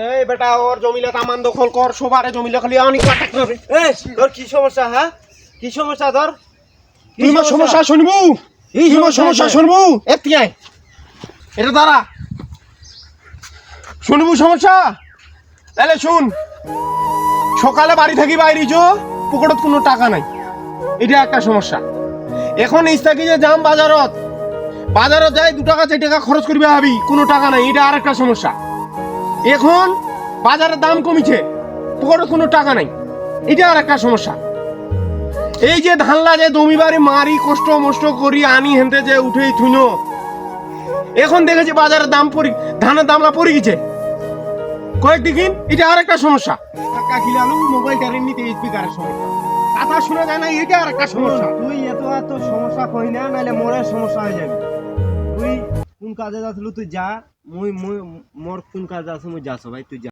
এই বেটা ওর জমিলা তামান দখল কর, সবারে জমিলা খালি অনেক টাকা হবে। এই তোর কি সমস্যা? হ্যাঁ কি সমস্যা তোর? তুই আমার সমস্যা শুনবু? তুই আমার সমস্যা শুনবু? এতিয়াই এটা দাঁড়া, শুনবু সমস্যা? তাহলে শুন, সকালে বাড়ি থাকি বাইরে যো, পকেটত কোনো টাকা নাই, এটা একটা সমস্যা। এখন ইস্তাকি যে যাম বাজারত, বাজারত যাই 2 টাকা 4 টাকা খরচ করবি ভাবি, কোনো টাকা নাই, এটা আর একটা সমস্যা। এখন বাজারের দাম কমিছে, পকেটত কোনো টাকা নাই, এটা আর একটা সমস্যা। এই যে ধানলা যে জমিবাড়ি মারি কষ্ট মষ্ট করি আনি হেনতে যে উঠেই থুইনো, এখন দেখেছি বাজারের দাম ধানের দামলা পড়ে গেছে কয়েকদিন, এটা আর একটা সমস্যা। টাকা খিলালু মোবাইল টারের নিতে স্পিকারের সমস্যা, কথা শোনা যায় না, এটা আর একটা সমস্যা। তুই এত সমস্যা কই না, নাহলে মোরের সমস্যা হয়ে যাবে। তুই কোন কাজে যাচ্ছিলু তুই যা, মোর কোন কাজে আছে মুই যাচ্ছ ভাই, তুই যা।